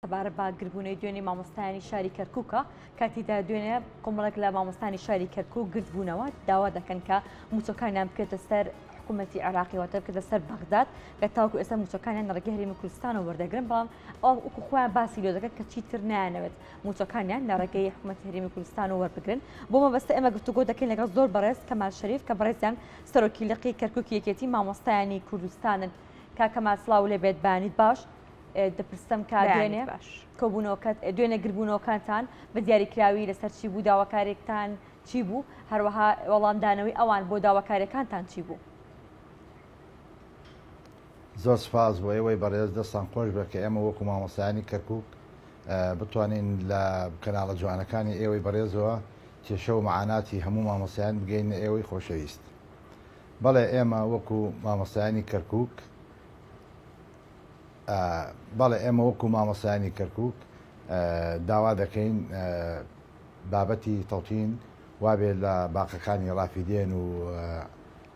سەبارەت بە گربوونەوەی دوێنێ مامۆستایانی شاری کەرکووکە کاتیدا دوێنێ کۆمەڵێک لە مامۆستانی شاری کەرکووک گرتبوونەوە داوا دەکەن کە موچەکانیان بکرێتە سەر حکوومەتی عێراقی واتە بکرێتە سەر بەغداد کە تاوەکو ئێستا موچەکانیان لە ڕێگەی هەرێمی کوردستانەوە وەردەگرن بەڵام ئەو وەکو خۆیان باسی لێ دەکەن کە چیتر نایانەوێت موچەکانیان لە ڕێگەی حکوومەتی هەرێمی کوردستانەوە وەربگرن بۆ مەبەستە ئێمە گفتوگۆ دەکەین لەگەڵ زۆر بەڕێز کەمال شەریف کە بەڕێزیان سەرۆکیلقی کەرکووک یەکێتی مامۆستایانی کوردستانن کاکەمال سڵاو لێ بێت بانیت باش دەپرسم کا دوێنێ کۆبوونەوەکەت دوێنێ گربوونەوەکانتان بە دیاریکراوی لەسەر چی بوو داواکارێکتان چی بوو هەروەها وەڵامدانەوەی ئەوان بۆ داواکارەکانتان چی بوو؟ زۆر سپاس بۆ ئێوەی بەڕێز دەستان خۆش بە کە ئێمە وەکو مامۆستایانی کەرکووک بتوانین لە کەناڵە جوانەکانی ئێوەی بەڕێزەوە کێشە و مەعاناتی هەموو مامۆستایان بگەینە ئێوەی خۆشەویست. بەڵێ ئێمە وەکو مامۆستایانی کەرکووک داوا دەکەین بابەتی تەوتین وابێ لە باقەکانی ڕافیدێن و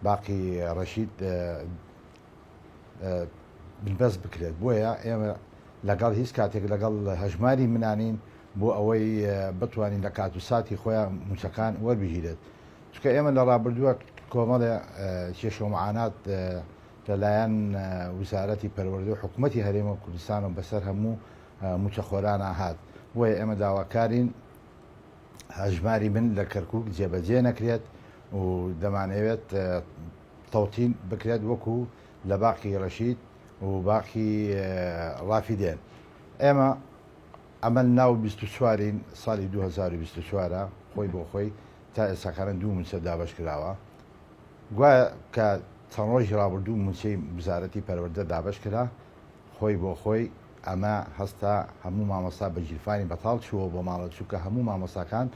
باقی ڕەشید بنبەست بکرێت بۆیە ئێمە لەگەڵ هیچ کاتێک لەگەڵ هەژماری منانین بۆ ئەوەی بتوانین لە کات و ساتی خۆیان موچەکان وەربگیرێت چونکە ئێمە لە ڕابردووە کۆمەڵێ کێشە و مەعانات لەلایەن وزارەتی پەروەردە و حکوومەتی هەرێمی کوردستان و بەسەر هەموو موچەخۆرانە هات بۆیە ئێمە داواکارین هەژماری من لە کەرکووک جێبەجێ نەکرێت و دەمانەوێت تەوتین بکرێت وەکو لە باقی ڕەشید و باقی ڕافیدێن. ئێمە ئەمە ناو 24 ساڵی 2024 خۆی بۆ خۆی تا ئێستاکانە 2 موچە دابەش کراوە گوایە کە چەند ڕۆژی ڕابردوو موچەی وزارەتی پەروەردە دابەش کرا خۆی بۆ خۆی ئەمە هەستا هەموو مامۆستا بەگیرفانی بەتاڵ چووە بۆ ماڵە چووکە هەموو مامۆستاکان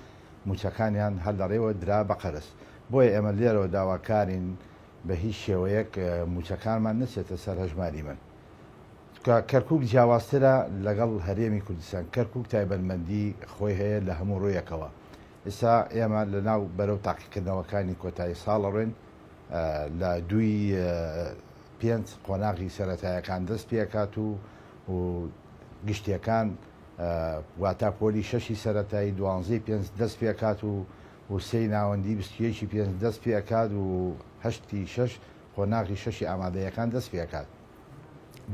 موچەکانیان هەر لەڕێوە درا بە قەرز بۆیە ئێمە لێرەوە داواکارین بە هیچ شێوەیەک موچەکانمان نچێتە سەر هەژماری من کەرکووک جیاوازترە لەگەڵ هەرێمی کوردستان کەرکووک تایبەتمەندی خۆی هەیە لە هەموو ڕوویەکەوە ئێستا ئێمە لە ناو بەرەو تاقیکردنەوەکانی کۆتایی ساڵە ڕێن لە 2 قۆناغی سەرەتایەکان دەست پێکات و گشتیەکان واتە پۆلی 6 سەرەتایی 12 دەست پێکات و سێی ناوەندی 21 دەست پێکات و 6 قۆناغی 6 ئامادەیەکان دەست پێکات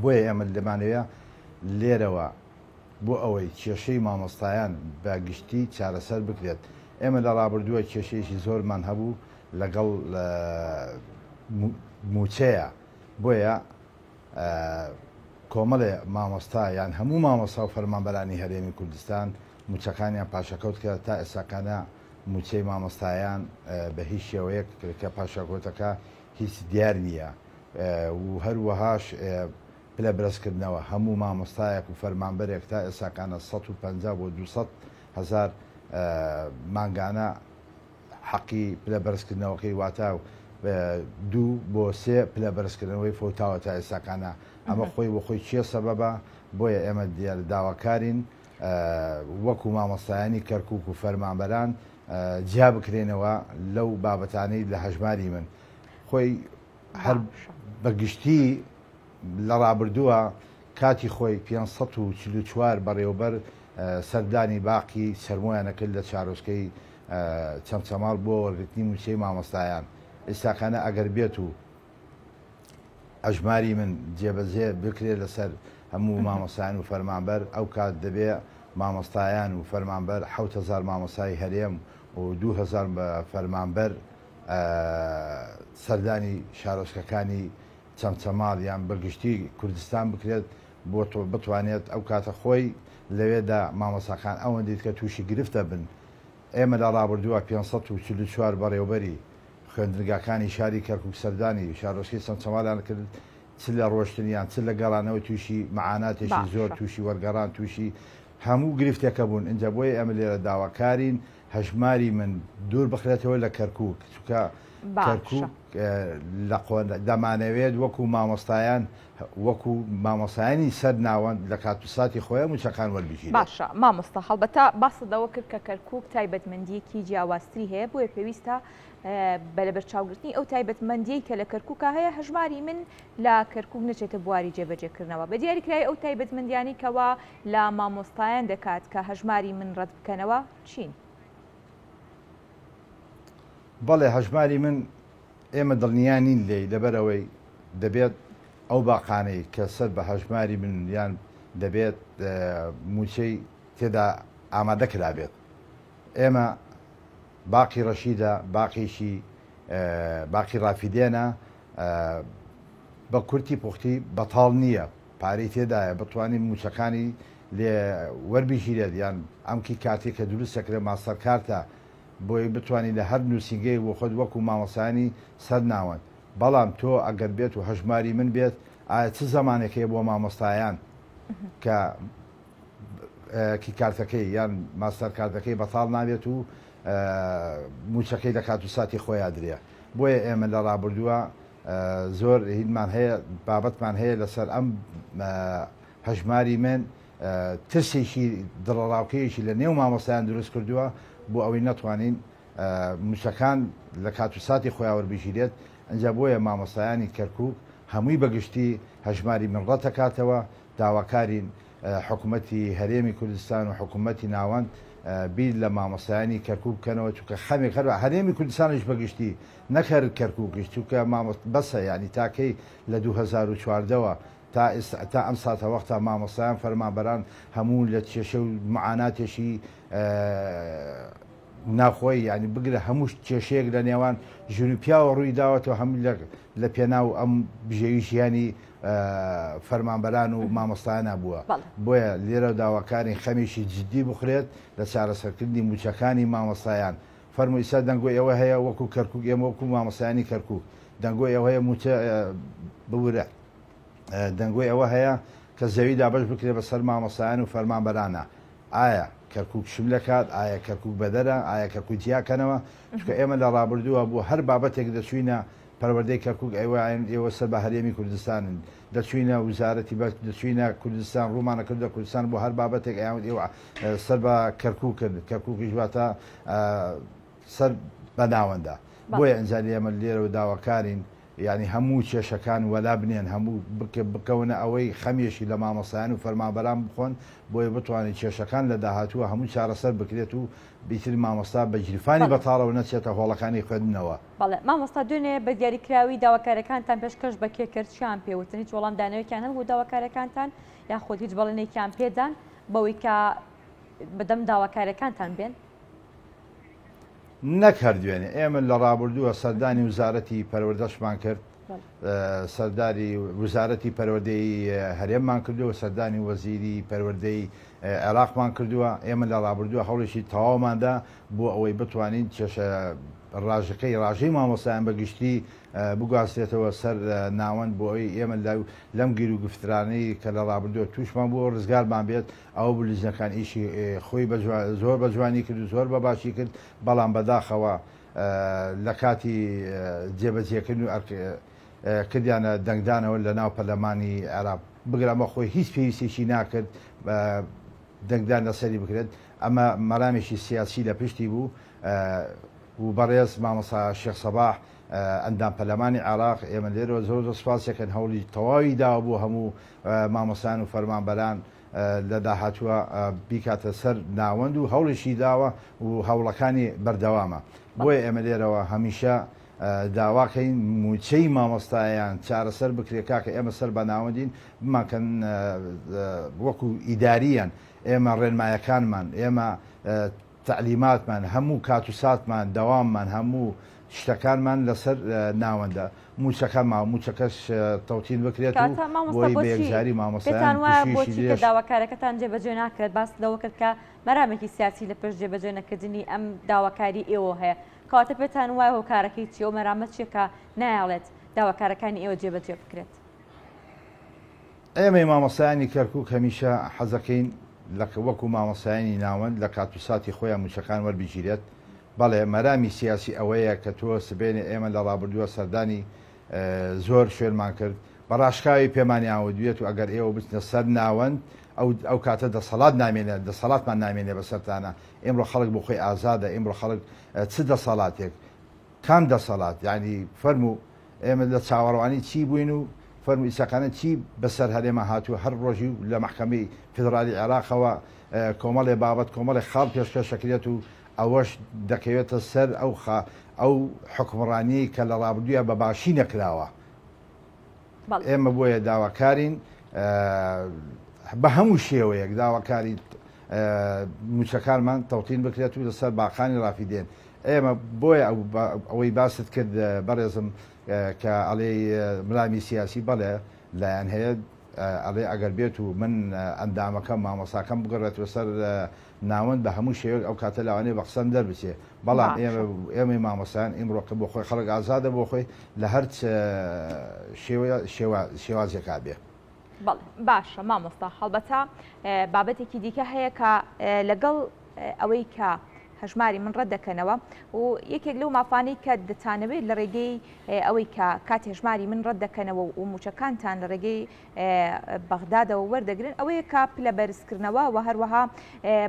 بۆیە ئێمە لەمانەوە لێرەوە بۆ ئەوەی کێشەی مامۆستایان بە گشتی چارەسەر بکرێت ئێمە لە ڕابردووە کێشەیەکی زۆرمان هەبوو لەگەڵ موچەیە بۆیە کۆمەڵێ مامۆستا یان هەموو مامۆستا و فەرمانبەرانی هەرێمی کوردستان موچەکانیان پاشەکەوت کرد تا ئێستاکانە موچەی مامۆستایان بە هیچ شێوەیەک کە پاشەکۆتەکە هیچ دیار نییە و هەروەهاش پلە برزکردنەوە هەموو مامۆستایەک و فەرمانبەرێک تا ئێستاکانە 150 بۆ 200,000 مانگانە حەقی پلە بەرزکردنەوەکەی واتە 2 بۆ 3 پلە بەرزکردنەوەی فۆتاوە تا ئێستاکانە ئەمە خۆی بۆ خۆی چیە سەبەبە بۆیە ئێمە داواکارین وەکو مامۆستایانی کەرکووک و فەرمانبەران جیا بکرێنەوە لەو بابەتانەی لە هەژماری من خۆی هەر بەگشتی لە ڕابردووە کاتی خۆی 544 بەڕێوەبەر سەردانی باقی سەرمۆیانەکرد لە چارۆچکەی چەمچەماڵ بۆ وەرگرتنی موچەی مامۆستایان ئێستاکانە ئەگەر بێت و هەژماری من جێبەجێ بکرێت لەسەر هەموو مامۆستایان و فەرمانبەر ئەو کات دەبێ مامۆستایان و فەرمانبەر 7,000 مامۆستای هەرێم و 2,000 فەرمانبەر سەردانی شارۆچکەکانی چەمچەماڵ یان بەرگشتی کوردستان بکرێت بۆ تۆ بتوانێت ئەو کاتە خۆی لەوێدا مامۆستاکان ئەوەندیت کە تووشی گرفتە بن ئێمە لە ڕابردووە 544 بەڕێوەبەری خوێندنگاکانی شاری کەرکووک سەردانی شارۆچکەی چەمچەماڵیان کرد چ لە ڕۆشتنیان چ لە گەڕانەوە تووشی مەعاناتێکی زۆر تووشی وەرگەڕان تووشی هەموو گرفتێکە بوون اینجا بۆیە ئەمە لێرە داواکارین هەژماری من دوور بخرێتەوە لە کەرکووک چونکە کەرکووک دەمانەوێت وەکو مامۆستایان وەکو مامۆسایانی سەر ناوەند لە کاتوساتی خۆیان موچەکان وەربژین. باشە مامۆستا هەڵبەتە باسەدەوە کرد کە کەرکووک تایبەتمەندیەکی جیاوازتری هەیە بۆیە پێویستە بە لەبەر چاوگرتنی ئەو تایبەتمەندیەی کە لە کەرکووکە هەیە هەژماری من لە کەرکووک نەچێتە بواری جێبەجێکردنەوە بە دیاریکرای ئەو تایبەتمەندیانی کەوا لە مامۆستایان دەکات کە هەژماری من ڕەت بکەنەوە چین؟ بەڵێ هەژماری من ئێمە دڵنیانین لێ لەبەرەوەی دەبێت ئەو باقانەی کە سەر بە هەژماری من یان دەبێت موچەی تێدا ئامادە کرابێت. ئێمە باقی ڕەشیدە باقیشی باقی ڕافیدێنە بە کورتی پوختی بەتاڵ نییە پارەی تێدایە بتوانین موچەکانی لێ وەربژیرێت یان ئەمکی کاتێک کە دروستەکرێ ماستەر کارتە بۆی بتوانین لە هەر نووسنگەی بۆ خۆت وەکو مامۆسانی سەر ناوەند. بەڵام تۆ ئەگەر بێت و هەژماری من بێت ئایا چ زمانێکەیە بۆ مامۆستایان کە کی کارتەکەی یان ماستەر کارتەکەی بەتاڵ نابێت و موچەکەی لە کاتوساتی خۆیان درێ. بۆیە ئێمە لە ڕابردووە زۆر هینمان هەیە بابەتمان هەیە لەسەر ئەم هەژماری من ترسێکی دڵڕاوکەیەکی لە نێو مامۆستایان دروست کردووە بۆ ئەوەی نەتوانین موچەکان لە کاتوساتی خۆیان وەربژیرێت. ئەنجا بۆیە مامۆستایانی کەرکووک هەمووی بەگشتی هەژماری من ڕەتەکاتەوە داواکارین حکوومەتی هەرێمی کوردستان و حکوومەتی ناوەند بیر لە مامۆستایانی کەرکووک بکەنەوە چونکە خەمێک هەرێمی کوردستانش بەگشتی نەکرد کەرکووکش چونکە بەسە ینی تاکەی لە 2014ەوە تا ئەم ساتە وەختا مامۆستایان فەرمانبەران هەموو لە کێشە و معاناتێکی ناخۆی ینی بگرە هەموو کێشەیەک لە نێوان ژووری پیاوە ڕووی داوەتەوە هەموو لە پێناو ئەم بژێویشیانی فەرمانبەران و مامۆستایانە بووە. بۆیە لێرە داواکاری خەمیشی جددی بخرێت لە چارەسەرکردنی موچەکانی مامۆستایان. فەرمووی ئێستا دەنگۆی ئەوە هەیە وەکو کەرکووک ئێمە وەکو مامۆستایانی کەرکووک دەنگۆی ئەوە هەیە موچە بورە دەنگۆی ئەوە هەیە کە زەوی دابش بکرێت بەسەر مامۆستایان و فەرمانبەرانە. ئایا کەرکووک شم لە کات ئایا کەرکووک بەدەرە ئایا کەرکووک جیاکەنەوە چونکە ئێمە لە ڕابردووە بۆ هەر بابەتێک دەچوینە پەروەردەی کەرکووک ئێوە سەر بە هەرێمی کوردستانن دەچوینە وزارەتی دەچوینە کوردستان ڕوومانە کردە کوردستان بۆ هەر بابەتێک ئێوە سەر بە کەرکووک کرد کەرکووکیش واتە سەر بە ناوەندا. بۆیە ئەنجام ئێمە لێرە و داواکارین ینی هەموو کێشەکان وەلا بنێن هەموو بکەونە ئەوەی خەمیێشی لە مامۆستایان و فەرمانبەران بخۆن بۆیە بتوانین کێشەکان لە داهاتووە هەموو چارەسەر بکرێت و بیتر مامۆستا بە گیرفانی بەتاڵەوە نەچێتە هۆڵەکانی خوێندنەوە. بەڵێ مامۆستا دوێنێ بە دیاریکراوی داواکارەکانتان پێشکەش بە کێکردچیان پێوتن هیچ وەڵام دانەوەیان هەبوو داواکارەکانتان یاخۆت هیچ بەڵێنێکیان پێدان بەوەی کە بەدەم داواکارەکانتان بێن؟ نەکردوێنێ ئێمە لە ڕابردووە سەردانی وزارەتی پەروەردەشمان کرد سەرداری وزارەتی پەروەردەی هەرێممان کردووە سەردانی وەزیری پەروەردەی عێراقمان کردووە ئێمە لە ڕابردووە هەوڵێکی تەواوماندا بۆ ئەوەی بتوانین کێشە ڕاژەکەی ڕاژەی مامۆستایان بەگشتی بگواستێتەوە سەر ناوەند بۆ ئەوی ئێمە لەم گیر و گفترانەی کە لە ڕابردووە تووشمان بۆ ڕزگارمان بێت ئەوە بلیزەکان ئیشی خۆی زۆر بە جوانی کرد و زۆر بە باشی کرد بەڵام بەداخەوە لە کاتی جێبەجێکردن و کردیانە دەنگدانەوە لە ناو پەرلەمانی عێراق بگرامە خۆی هیچ پێویستێکی ناکرد دەنگدان لەسەری بکرێت ئەمە مەرامێکی سیاسی لە پشتی بوو و بەڕێز مامۆستا شێخ سەباح ئەندام پەرلەمانی عێراق ئێمە لێرەوە زۆر سوپاسێکن هەوڵی تەواوی داوە بۆ هەموو مامۆستایان و فەرمانبەران لە داهاتووە بیکاتە سەر ناوەند و هەوڵێکی داوە و هەوڵەکانی بەردەوامە. بۆیە ئێمە لێرەوە هەمیشە داواکەین موچەی مامۆستایان چارەسەر بکرێت کاکە ئێمە سەر بە ناوەندین بماکەن وەکو ئیداریان ئێمە ڕێنمایەکانمان ئێمە تعلیماتمان هەموو کاتوساتمان دەواممان هەموو شتەکانمان لەسەر ناوەندە موچەکان موچەکەش تەوتین بکرێت و بۆی بەیەکجاری مامۆستایان بۆچی کە داواکارەکەتان جێبەجێ ناکرێت باس لەوە کرد کە مەرامێکی سیاسی لە پێش جێبەجێ نەکردنی ئەم داواکاری ئێوە هەیە کەواتە پێتان وایە هۆکارەکەی چی و مەرامەت چێکە نایڵێت داواکارەکانی ئێوە جێبەجێ بکرێت؟ ئێمە مامۆستایانی کەرکووک هەمیشە حەزەکەین وەکو مامۆستایانی ناوەند لە کاتوساتی خۆیان موچەکان وەربگیرێت بەڵێ مەرامی سیاسی ئەوەیە کە تۆ سبێنێ ئێمە لە ڕابردووە سەردانی زۆر شوێنمان کرد بەڕاشکاوی پێمانیاوە دوێت و ئەگەر ئێوە بچنە سەر ناوەند ئەو کاتە دەسەڵات نامێنێ دەسەڵاتمان نامێنێ بەسەرتانە ئێمڕۆ خەڵک بۆ خۆی ئازادە ئێمڕۆ خەڵک چ دەسەڵاتێک کام دەسەڵات یعنی فەرموو ئێمە لە چاوەڕوانی چی بووین و فەرموو ئیساقانە چی بەسەر هەرێمە هاتووە هەر ڕۆژی و لە محکەمەی فدرالی عێراقەوە کۆمەڵێ بابەت کۆمەڵی خاڵ پێشکەشەکرێت و ئەوەش دەکەوێتە سەر ئەو حکومڕانی کە لە ڕابردوویە بە باشی نەکراوە ئێمە بۆیە داواکارین بە هەموو شێوەیەک داواکاری موچەکانمان تەوتین بکرێت و لەسەر باقانی ڕافیدێن ئێمە بۆیە ئەوەی باست کرد بەڕێزم کە ئەڵێ مرامی سیاسی بەڵێ لایەن هەیە ئەڵێ ئەگەر بێت و من ئەندامەکەم مامۆساکەم بگەڕێتەوە سەر ناوەند بە هەموو شێوەیەک ئەو کاتە لاوانەیە بە قسەم دەربچێ بەڵام ئێمەی مامۆسایان ئیمڕۆکە بۆ خۆی خەڵک ئازادە بۆ خۆی لە هەر شێوازێکا بێ. باشە مامۆستا هەڵبەتە بابەتێکی دیکە هەیە کە لەگەڵ ئەوەی کە هەژماری من ڕەت دەکەنەوە و یەکێک لەو مافانەی کە دەتانەوێت لە ڕێگەی ئەوەی کە کات هێژماری من ڕەت دەکەنەوە و موچەکانتان لە ڕێگەی بەغدادەوە وەردەگرن ئەوەیە کە پلە بەرزکردنەوە و هەروەها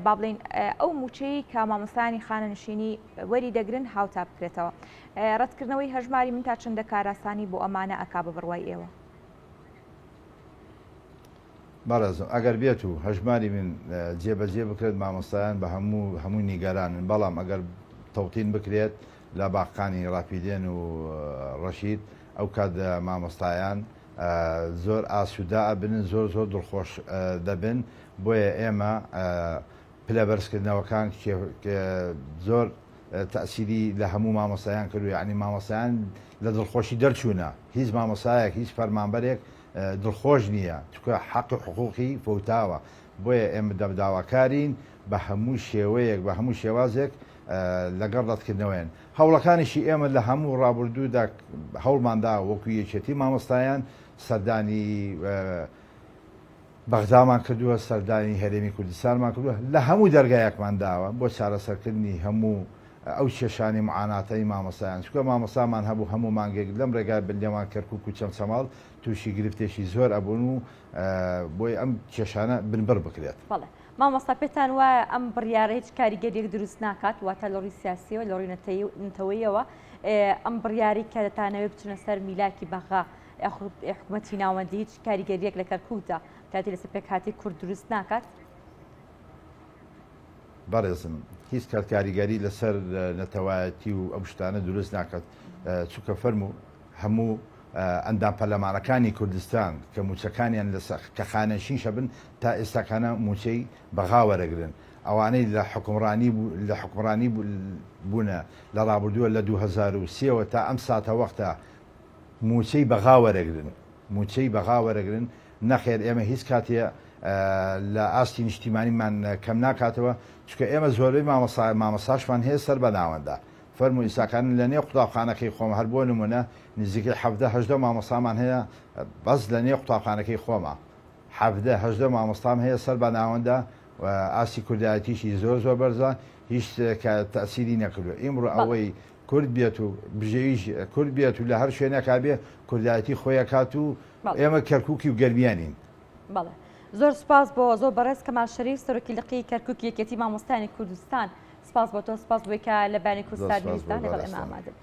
با بڵێن ئەو موچەی کە مامۆستانی خانەنشینی وەری دەگرن هاوتا بکرێتەوە ڕەتکردنەوەی هەژماری من تا چەندە کاراسانی بۆ ئەمانە ئەکا بە بڕوای ئێوە. بەڕێزم ئەگەر بێت و هەژماری من جێبەجێ بکرێت مامۆستایان بە هەموو نیگەرانن بەڵام ئەگەر تەوتین بکرێت لە باقانی ڕاپیدێن و ڕەشید ئەو کات مامۆستایان زۆر ئاسوودا بنن زۆر دڵخۆش دەبن بۆیە ئێمە پلە بەرزکردنەوەکان زۆر تەسیری لە هەموو مامۆستایان کردو یعنی مامۆستایان لە دڵخۆشی دەرچوونە هیچ مامۆستایەک هیچ فەرمانبەرێک دڵخۆش نییە چکە حەقی حقوقی فوتاوە بۆیە ئێمە دەبداواکارین بە هەموو شێوەیەک بە هەموو شێوازێک لەگەڵ ڕەتکردنەوەیان هەوڵەکانیشی ئێمە لە هەموو ڕابردوودا هەوڵماندا وەکو یەکێتی مامۆستایان سەردانی بەغدامان کردووە سەردانی هەرێمی کوردستانمان کردووە لە هەموو دەرگایەکمان داوە بۆ چارەسەرکردنی هەموو ئەو کێشانی معاناتەی مامۆستایان چکە مامۆستامان هەبوو هەموو مانگێک لەم ڕێگای بلێوان کەرکووک و چەمچەماڵ تووشی گرفتێکی زۆر ئەبوون و بۆی ئەم کێشانە بنبڕ بکرێت. بەڵێ مامۆستا پێتان وایە ئەم بڕیارە هیچ کاریگەریەک دروست ناکات واتە لە ڕووی سیاسیەوە لە ڕووی نەتەوەیەوە ئەم بڕیاری کە دەتانەوێت بچونە سەر میلاکی بەغا حکوومەتی ناوەندی هیچ کاریگەریەک لە کەرکووکدا کاتی لەسەر پێکهاتی کورد دروست ناکات؟ بەڕێزم هیچ کات کاریگەری لەسەر نەتەوایەتی و ئەو شتانە دروست ناکات چونکە فەرموو هەموو ئەندام پەرلەمانەکانی کوردستان کە موچەکانیان کە خانەشینشە بن تا ئێستاکانە موچەی بەغا وەرەگرن ئەوانەی لە حکومڕانی بوونە لە ڕابردووە لە 2023ەوە تا ئەم ساتە وەختە موچەی بەغا وەرەگرن نەخێر ئێمە هیچ کاتێ لە ئاستی نیشتیمانیمان کەم ناکاتەوە چکە ئێمە زۆربەی مامۆستاشمان هەیە سەر بە ناوەندا فەرمووی ئیساکان لە نێو قوتابخانەکەی خۆمە هەر بۆ نمونە نزیکەی 17 مامۆستامان هەیە بەس لە نێو قوتابخانەکەی خۆمە 17 مامۆستام هەیە سەر بە ناوەندا ئاسی کوردایەتیشی زۆر بەرزە هیچ تەسیری نەکردو ئیمڕۆ ئەوەی کورد بێت و بژێویش کورد بێت و لە هەر شوێنێکا بێ کوردایەتی خۆیە کات و ئێمە کەرکووکی و گەرمیانین. بەڵێ زۆر سپاس بۆ زۆر بەڕێز کەمال شەریف سەرۆکی لقی کەرکووک یەکێتی مامۆستانی کوردستان سپاس بۆ تۆ سپاس بۆی کە لە بانی کوردستان ویزدا لەگەڵ ئێمە ئامادە بێت.